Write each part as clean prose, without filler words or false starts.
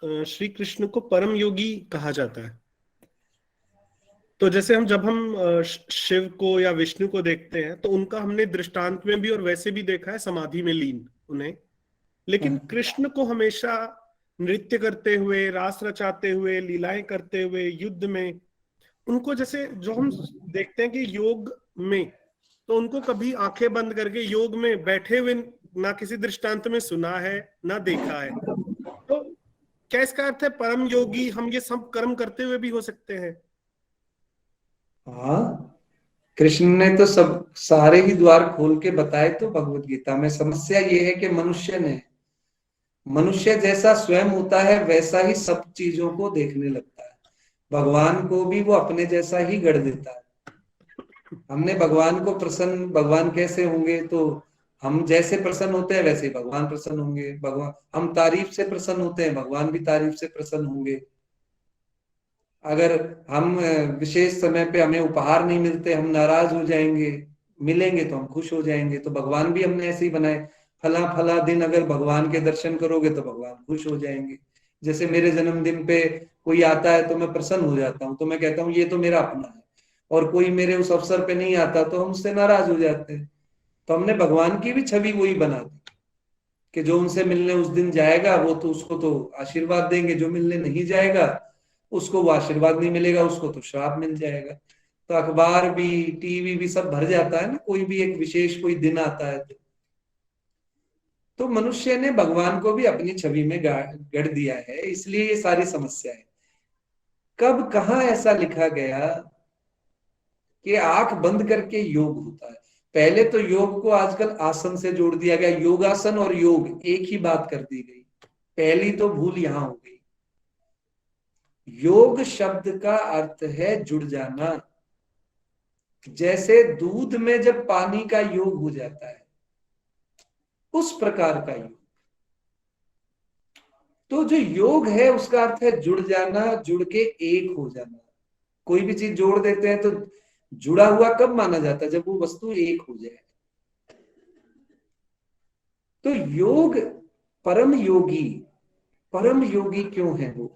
श्री कृष्ण को परम योगी कहा जाता है। तो जैसे जब हम शिव को या विष्णु को देखते हैं तो उनका हमने दृष्टांत में भी और वैसे भी देखा है समाधि में लीन उन्हें। लेकिन हाँ, कृष्ण को हमेशा नृत्य करते हुए, रास रचाते हुए, लीलाएं करते हुए, युद्ध में, उनको जैसे जो हम देखते हैं कि योग में, तो उनको कभी आंखें बंद करके योग में बैठे हुए ना किसी दृष्टांत में सुना है, ना देखा है। तो क्या इसका अर्थ है परम योगी हम ये सब कर्म करते हुए भी हो सकते हैं? हाँ, कृष्ण ने तो सब सारे ही द्वार खोल के बताए तो भगवत गीता में। समस्या ये है कि मनुष्य जैसा स्वयं होता है वैसा ही सब चीजों को देखने लगता है। भगवान को भी वो अपने जैसा ही गढ़ देता है। हमने भगवान कैसे होंगे, तो हम जैसे प्रसन्न होते हैं वैसे ही भगवान प्रसन्न होंगे। भगवान, हम तारीफ से प्रसन्न होते हैं, भगवान भी तारीफ से प्रसन्न होंगे। अगर हम विशेष समय पे हमें उपहार नहीं मिलते, हम नाराज हो जाएंगे, मिलेंगे तो हम खुश हो जाएंगे। तो भगवान भी हमने ऐसे ही बनाए। फला फला दिन अगर भगवान के दर्शन करोगे तो भगवान खुश हो जाएंगे। जैसे मेरे जन्मदिन पे कोई आता है तो मैं प्रसन्न हो जाता हूँ, तो मैं कहता हूँ ये तो मेरा अपना है। और कोई मेरे उस अवसर पे नहीं आता तो हम उससे नाराज हो जाते हैं। तो हमने भगवान की भी छवि वही बना दी कि जो उनसे मिलने उस दिन जाएगा वो तो उसको तो आशीर्वाद देंगे, जो मिलने नहीं जाएगा उसको वो आशीर्वाद नहीं मिलेगा, उसको तो श्राप मिल जाएगा। तो अखबार भी, टीवी भी सब भर जाता है ना, कोई भी एक विशेष कोई दिन आता है तो मनुष्य ने भगवान को भी अपनी छवि में गढ़ दिया है, इसलिए ये सारी समस्या है। कब कहाँ ऐसा लिखा गया कि आंख बंद करके योग होता है? पहले तो योग को आजकल आसन से जोड़ दिया गया, योगासन और योग एक ही बात कर दी गई। पहली तो भूल यहां हो गई। योग शब्द का अर्थ है जुड़ जाना। जैसे दूध में जब पानी का योग हो जाता है, उस प्रकार का योग। तो जो योग है उसका अर्थ है जुड़ जाना, जुड़ के एक हो जाना। कोई भी चीज जोड़ देते हैं तो जुड़ा हुआ कब माना जाता है? जब वो वस्तु एक हो जाए। तो योग, परम योगी, परम योगी क्यों है वो?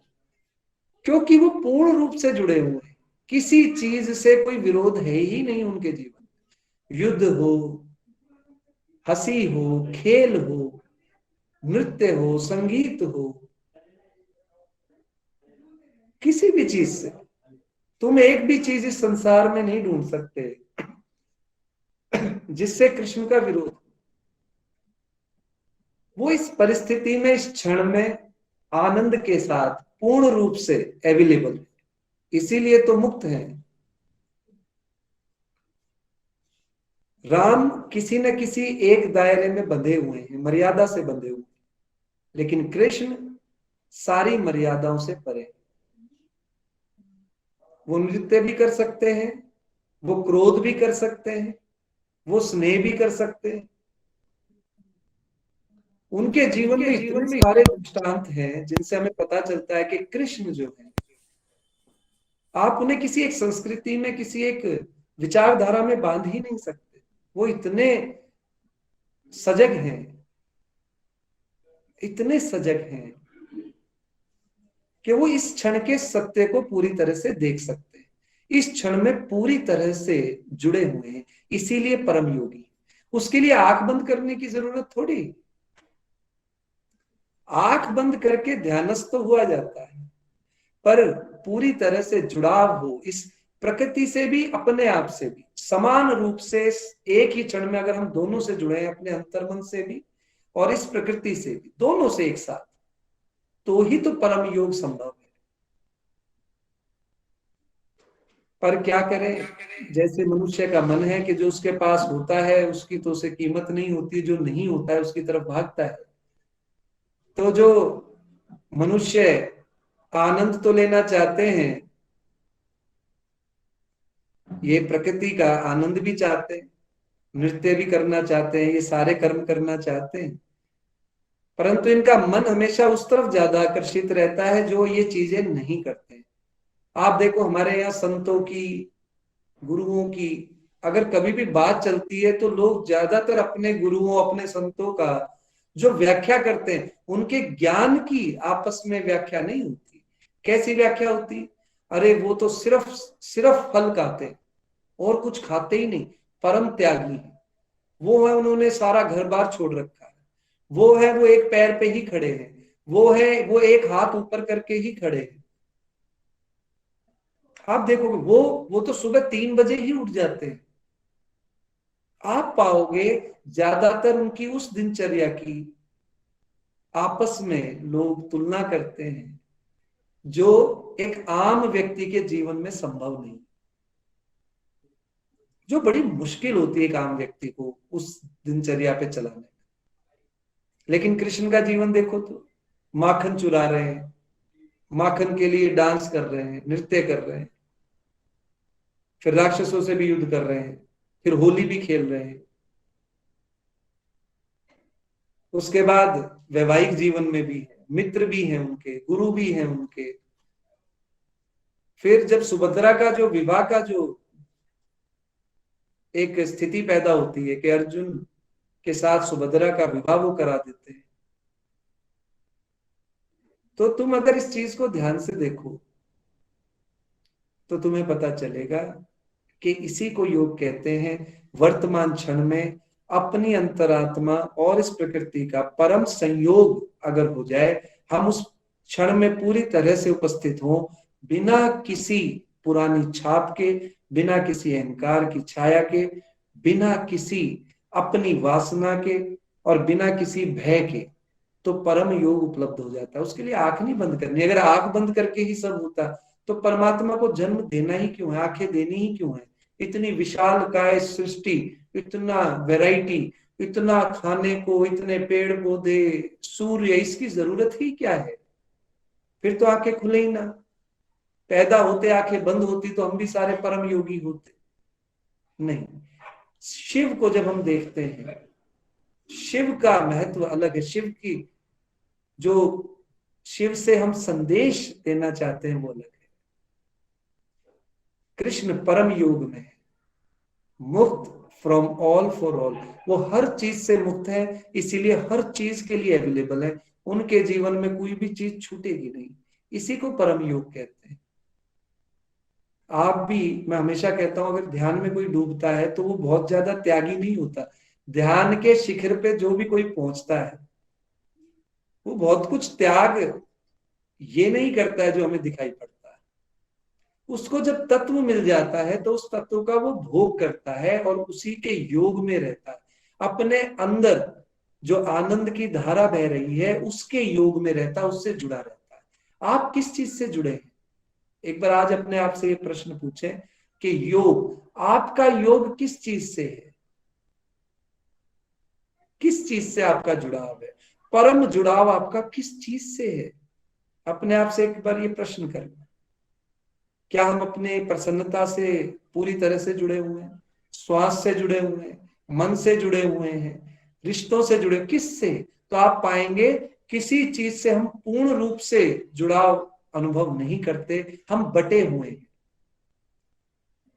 क्योंकि वो पूर्ण रूप से जुड़े हुए हैं। किसी चीज से कोई विरोध है ही नहीं उनके जीवन में। युद्ध हो, हंसी हो, खेल हो, नृत्य हो, संगीत हो, किसी भी चीज से तुम एक भी चीज इस संसार में नहीं ढूंढ सकते जिससे कृष्ण का विरोध। वो इस परिस्थिति में, इस क्षण में आनंद के साथ पूर्ण रूप से अवेलेबल है, इसीलिए तो मुक्त है। राम किसी न किसी एक दायरे में बंधे हुए हैं, मर्यादा से बंधे हुए हैं, लेकिन कृष्ण सारी मर्यादाओं से परे। वो नृत्य भी कर सकते हैं, वो क्रोध भी कर सकते हैं, वो स्नेह भी कर सकते हैं। उनके जीवन में इतने सारे दृष्टांत हैं जिनसे हमें पता चलता है कि कृष्ण जो है, आप उन्हें किसी एक संस्कृति में, किसी एक विचारधारा में बांध ही नहीं सकते। वो इतने सजग हैं, इतने सजग हैं कि वो इस क्षण के सत्य को पूरी तरह से देख सकते हैं, इस क्षण में पूरी तरह से जुड़े हुए हैं। इसीलिए परम योगी। उसके लिए आंख बंद करने की जरूरत थोड़ी। आंख बंद करके ध्यानस्थ तो हुआ जाता है, पर पूरी तरह से जुड़ाव हो इस प्रकृति से भी, अपने आप से भी समान रूप से। एक ही क्षण में अगर हम दोनों से जुड़े हैं, अपने अंतर्मन से भी और इस प्रकृति से भी, दोनों से एक साथ, तो ही तो परम योग संभव है। पर क्या करें, जैसे मनुष्य का मन है कि जो उसके पास होता है उसकी तो उसे कीमत नहीं होती, जो नहीं होता है उसकी तरफ भागता है। तो जो मनुष्य आनंद तो लेना चाहते हैं, ये प्रकृति का आनंद भी चाहते हैं, नृत्य भी करना चाहते हैं, ये सारे कर्म करना चाहते हैं, परंतु इनका मन हमेशा उस तरफ ज्यादा आकर्षित रहता है जो ये चीजें नहीं करते। आप देखो हमारे यहाँ संतों की, गुरुओं की अगर कभी भी बात चलती है तो लोग ज्यादातर अपने गुरुओं, अपने संतों का जो व्याख्या करते हैं उनके ज्ञान की आपस में व्याख्या नहीं होती। कैसी व्याख्या होती? अरे वो तो सिर्फ फल खाते और कुछ खाते ही नहीं, परम त्यागी है, वो है उन्होंने सारा घर बार छोड़ रखा है, वो है वो एक पैर पे ही खड़े हैं, वो है वो एक हाथ ऊपर करके ही खड़े हैं। आप देखोगे वो तो सुबह 3 बजे ही उठ जाते हैं। आप पाओगे ज्यादातर उनकी उस दिनचर्या की आपस में लोग तुलना करते हैं जो एक आम व्यक्ति के जीवन में संभव नहीं, जो बड़ी मुश्किल होती है एक आम व्यक्ति को उस दिनचर्या पे चलाने में। लेकिन कृष्ण का जीवन देखो तो माखन चुरा रहे हैं, माखन के लिए डांस कर रहे हैं, नृत्य कर रहे हैं, फिर राक्षसों से भी युद्ध कर रहे हैं, फिर होली भी खेल रहे हैं। उसके बाद वैवाहिक जीवन में भी मित्र भी हैं उनके, गुरु भी हैं उनके। फिर जब सुभद्रा का जो विवाह का जो एक स्थिति पैदा होती है कि अर्जुन के साथ सुभद्रा का विवाह वो करा देते हैं, तो तुम अगर इस चीज को ध्यान से देखो तो तुम्हें पता चलेगा कि इसी को योग कहते हैं वर्तमान क्षण में अपनी अंतरात्मा और इस प्रकृति का परम संयोग अगर हो जाए, हम उस क्षण में पूरी तरह से उपस्थित हो, बिना किसी पुरानी छाप के, बिना किसी अहंकार की छाया के, बिना किसी अपनी वासना के और बिना किसी भय के, तो परम योग उपलब्ध हो जाता है। उसके लिए आंख नहीं बंद करनी। अगर आंख बंद करके ही सब होता तो परमात्मा को जन्म देना ही क्यों है, आंखें देनी ही क्यों है? इतनी विशाल काय सृष्टि, इतना वैरायटी, इतना खाने को, इतने पेड़ पौधे, सूर्य, इसकी जरूरत ही क्या है? फिर तो आंखें खुले ही ना। पैदा होते आंखें बंद होती तो हम भी सारे परम योगी होते। नहीं, शिव को जब हम देखते हैं, शिव का महत्व अलग है। शिव की जो शिव से हम संदेश देना चाहते हैं वो अलग है। कृष्ण परम योग में है, मुक्त फ्रॉम ऑल फॉर ऑल, वो हर चीज से मुक्त है, इसीलिए हर चीज के लिए अवेलेबल है। उनके जीवन में कोई भी चीज छूटेगी नहीं, इसी को परम योग कहते हैं। आप भी, मैं हमेशा कहता हूं, अगर ध्यान में कोई डूबता है तो वो बहुत ज्यादा त्यागी नहीं होता। ध्यान के शिखर पे जो भी कोई पहुंचता है वो बहुत कुछ त्याग ये नहीं करता है जो हमें दिखाई पड़ता है। उसको जब तत्व मिल जाता है तो उस तत्व का वो भोग करता है और उसी के योग में रहता है। अपने अंदर जो आनंद की धारा बह रही है उसके योग में रहता है, उससे जुड़ा रहता है। आप किस चीज से जुड़े हैं? एक बार आज अपने आप से ये प्रश्न पूछें कि योग, आपका योग किस चीज से है? किस चीज से आपका जुड़ाव है? परम जुड़ाव आपका किस चीज से है? अपने आप से एक बार ये प्रश्न करना। क्या हम अपने प्रसन्नता से पूरी तरह से जुड़े हुए हैं? श्वास से जुड़े हुए हैं? मन से जुड़े हुए हैं? रिश्तों से जुड़े, किससे? तो आप पाएंगे किसी चीज से हम पूर्ण रूप से जुड़ाव अनुभव नहीं करते, हम बटे हुए हैं।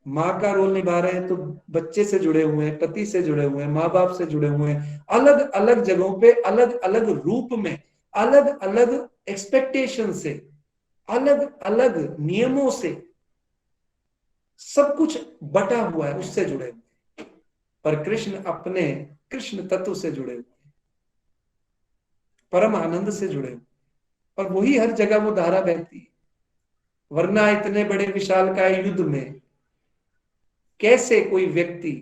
माँ का रोल निभा रहे हैं तो बच्चे से जुड़े हुए हैं, पति से जुड़े हुए हैं, माँ बाप से जुड़े हुए हैं, अलग अलग जगहों पे, अलग अलग रूप में, अलग अलग एक्सपेक्टेशन से, अलग अलग नियमों से, सब कुछ बटा हुआ है, उससे जुड़े हुए। पर कृष्ण अपने कृष्ण तत्व से जुड़े हुए, परम आनंद से जुड़े हुए, और वही हर जगह वो धारा बहती है। वरना इतने बड़े विशालकाय युद्ध में कैसे कोई व्यक्ति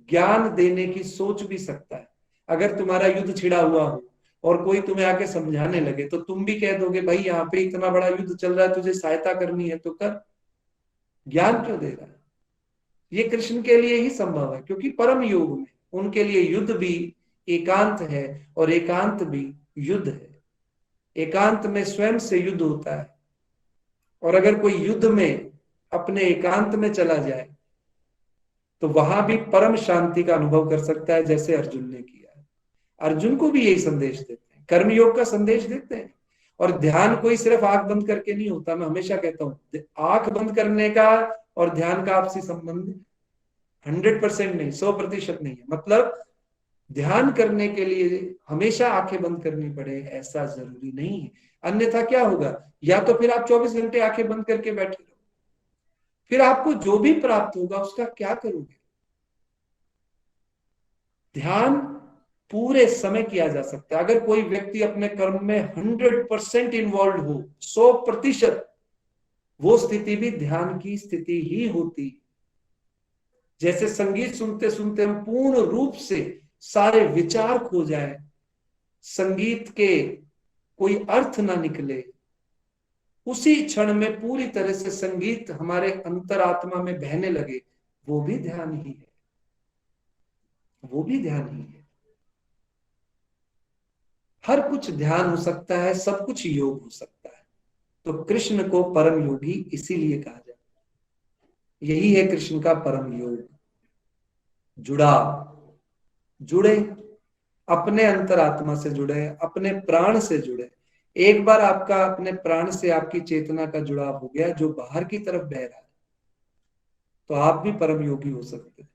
ज्ञान देने की सोच भी सकता है? अगर तुम्हारा युद्ध छिड़ा हुआ हो और कोई तुम्हें आके समझाने लगे तो तुम भी कह दोगे भाई यहाँ पे इतना बड़ा युद्ध चल रहा है, तुझे सहायता करनी है तो कर, ज्ञान क्यों दे रहा है? ये कृष्ण के लिए ही संभव है, क्योंकि परम योग में उनके लिए युद्ध भी एकांत है और एकांत भी युद्ध है। एकांत में स्वयं से युद्ध होता है, और अगर कोई युद्ध में अपने एकांत में चला जाए तो वहां भी परम शांति का अनुभव कर सकता है, जैसे अर्जुन ने किया। अर्जुन को भी यही संदेश देते हैं, कर्मयोग का संदेश देते हैं। और ध्यान कोई सिर्फ आंख बंद करके नहीं होता। मैं हमेशा कहता हूं आंख बंद करने का और ध्यान का आपसी संबंध 100% नहीं, 100% नहीं है। मतलब ध्यान करने के लिए हमेशा आंखें बंद करनी पड़े ऐसा जरूरी नहीं है। अन्यथा क्या होगा, या तो फिर आप 24 घंटे आंखें बंद करके बैठे रहो, फिर आपको जो भी प्राप्त होगा उसका क्या करोगे। ध्यान पूरे समय किया जा सकता है। अगर कोई व्यक्ति अपने कर्म में 100% इन्वॉल्व हो, 100%, वो स्थिति भी ध्यान की स्थिति ही होती। जैसे संगीत सुनते सुनते हम पूर्ण रूप से सारे विचार खो जाए, संगीत के कोई अर्थ ना निकले, उसी क्षण में पूरी तरह से संगीत हमारे अंतरात्मा में बहने लगे, वो भी ध्यान ही है, वो भी ध्यान ही है। हर कुछ ध्यान हो सकता है, सब कुछ योग हो सकता है। तो कृष्ण को परम योगी इसीलिए कहा जाता है। यही है कृष्ण का परम योग। जुड़े, अपने अंतरात्मा से जुड़े, अपने प्राण से जुड़े। एक बार आपका अपने प्राण से आपकी चेतना का जुड़ाव हो गया जो बाहर की तरफ बह रहा है, तो आप भी परम योगी हो सकते हैं।